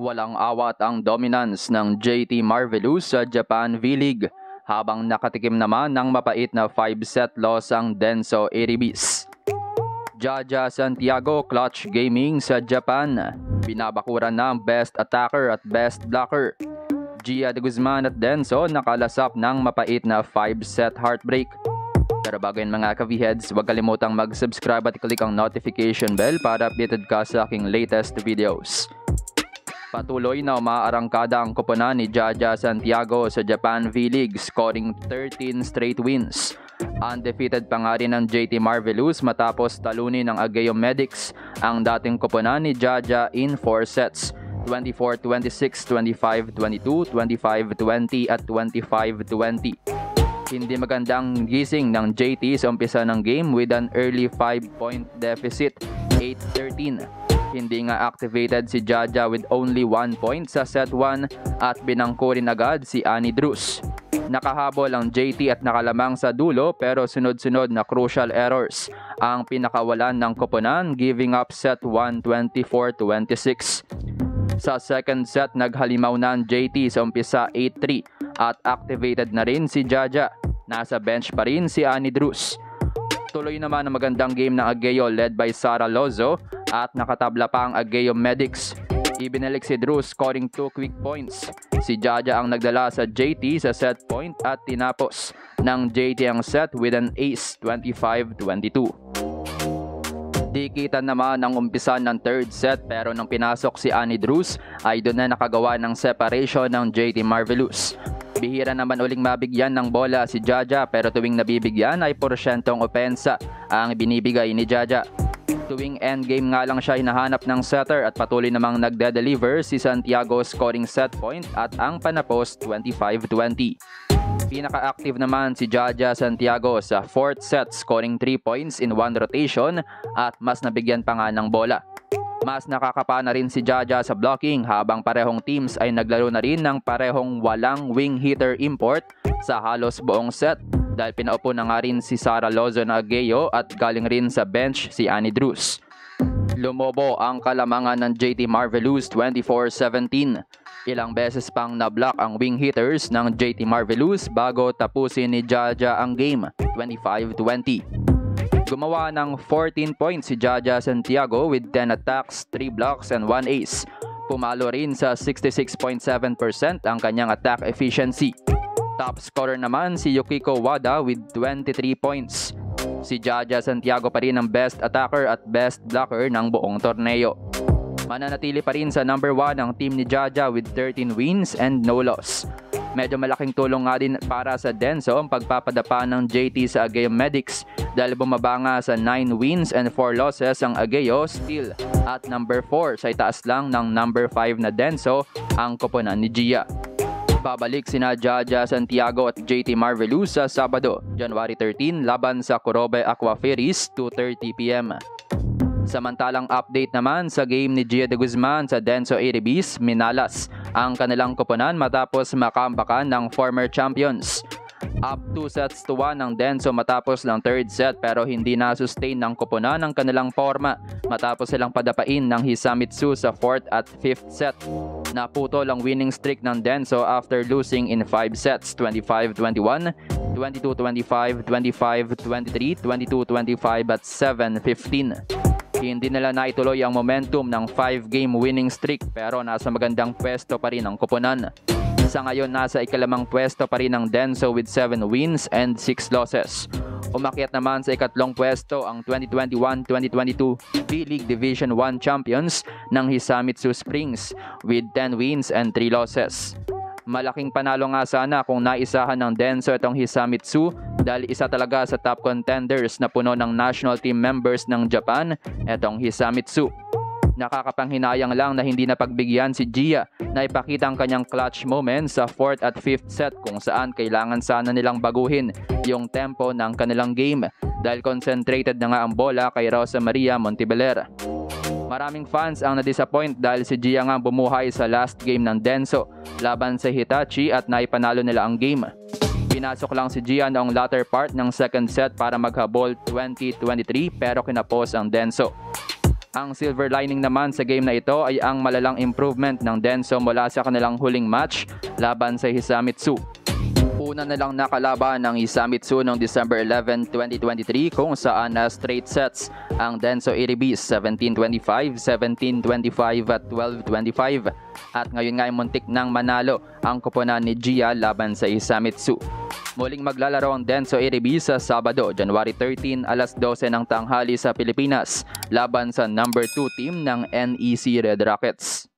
Walang awat ang dominance ng JT Marvelous sa Japan V-League habang nakatikim naman ng mapait na 5-set loss ang Denso Eribis. Jaja Santiago Clutch Gaming sa Japan, binabakuran ng Best Attacker at Best Blocker. Gia de Guzman at Denso nakalasap ng mapait na 5-set heartbreak. Pero bago yun mga ka-V-Heads, huwag kalimutang mag-subscribe at click ang notification bell para updated ka sa aking latest videos. Patuloy na umaarangkada ang koponan ni Jaja Santiago sa Japan V-League, scoring 13 straight wins. Undefeated pa nga rin ang JT Marvelous matapos talunin ng Ageo Medics ang dating koponan ni Jaja in 4 sets, 24-26, 25-22, 25-20 at 25-20. Hindi magandang gising ng JT sa umpisa ng game with an early 5-point deficit, 8-13. Hindi nga activated si Jaja with only 1 point sa set 1 at binangko rin agad si Annie Drews. Nakahabol ang JT at nakalamang sa dulo pero sunod-sunod na crucial errors ang pinakawalan ng koponan, giving up set 1 24-26. Sa second set, naghalimaw na ang JT sa umpisa 8-3 at activated na rin si Jaja. Nasa bench pa rin si Annie Drews. Tuloy naman ang magandang game ng Ageo led by Sara Lozo at nakatabla pa ang Ageo Medics. Ibinalik si Drews scoring 2 quick points. Si Jaja ang nagdala sa JT sa set point at tinapos ng JT ang set with an ace, 25-22. Dikitan naman ang umpisa ng third set pero nang pinasok si Annie Drews ay doon na nakagawa ng separation ng JT Marvelous. Bihira naman uling mabigyan ng bola si Jaja pero tuwing nabibigyan ay porsyentong opensa ang binibigay ni Jaja. Tuwing endgame nga lang siya hinahanap ng setter at patuloy namang nagde-deliver si Santiago scoring set point at ang panapos 25-20. Pinaka-active naman si Jaja Santiago sa fourth set scoring 3 points in 1 rotation at mas nabigyan pa nga ng bola. Mas nakakapa na rin si Jaja sa blocking habang parehong teams ay naglaro na rin ng parehong walang wing hitter import sa halos buong set dahil pinaupo na nga rin si Sara Lozo na Ageo at galing rin sa bench si Annie Drews. Lumobo ang kalamangan ng JT Marvelous 24-17. Ilang beses pang na-block ang wing hitters ng JT Marvelous bago tapusin ni Jaja ang game, 25-20. Gumawa ng 14 points si Jaja Santiago with 10 attacks, 3 blocks and 1 ace. Pumalo rin sa 66.7% ang kanyang attack efficiency. Top scorer naman si Yukiko Wada with 23 points. Si Jaja Santiago pa rin ang best attacker at best blocker ng buong torneo. Mananatili pa rin sa number 1 ang team ni Jaja with 13 wins and no loss. Medyo malaking tulong nga din para sa Denso ang pagpapadapa ng JT sa Ageo Medics dahil bumaba nga sa 9 wins and 4 losses ang Ageo, still at number 4 sa itaas lang ng number 5 na Denso ang koponan ni Gia. Babalik sina Jaja Santiago at JT Marvelous sa Sabado, January 13 laban sa Kurobe Aquaferries, 2:30 PM. Samantalang update naman sa game ni Gia de Guzman sa Denso Eribis, minalas ang kanilang koponan matapos makambakan ng former champions. Up 2-1 ang Denso matapos ng third set pero hindi na-sustain ng koponan ang kanilang forma matapos silang padapain ng Hisamitsu sa 4th at 5th set. Naputol ang winning streak ng Denso after losing in 5 sets, 25-21, 22-25, 25-23, 22-25 at 7-15. Hindi nila naituloy ang momentum ng 5-game winning streak pero nasa magandang pwesto pa rin ang koponan. Sa ngayon nasa ikalamang pwesto pa rin ang Denso with 7 wins and 6 losses. Umakyat naman sa ikatlong pwesto ang 2021-2022 V-League Division 1 champions ng Hisamitsu Springs with 10 wins and 3 losses. Malaking panalo nga sana kung naisahan ng Denso itong Hisamitsu dahil isa talaga sa top contenders na puno ng national team members ng Japan, itong Hisamitsu. Nakakapanghinayang lang na hindi napagbigyan si Gia na ipakita ang kanyang clutch moments sa 4th at 5th set kung saan kailangan sana nilang baguhin yung tempo ng kanilang game dahil concentrated na nga ang bola kay Rosa Maria Montebeler. Maraming fans ang na-disappoint dahil si Gia nga bumuhay sa last game ng Denso laban sa Hitachi at naipanalo nila ang game. Pinasok lang si Gia noong latter part ng second set para maghabol 20-23 pero kinapos ang Denso. Ang silver lining naman sa game na ito ay ang malalang improvement ng Denso mula sa kanilang huling match laban sa Hisamitsu. Una na lang nakalaban ng Hisamitsu noong December 11, 2023 kung saan na straight sets ang Denso Iribis 17-25, 17-25 at 12-25. At ngayon nga ay muntik nang manalo ang koponan ni Gia laban sa Hisamitsu. Muling maglalaro ang Denso Iribis sa Sabado, January 13, alas 12 ng tanghali sa Pilipinas laban sa number 2 team ng NEC Red Rockets.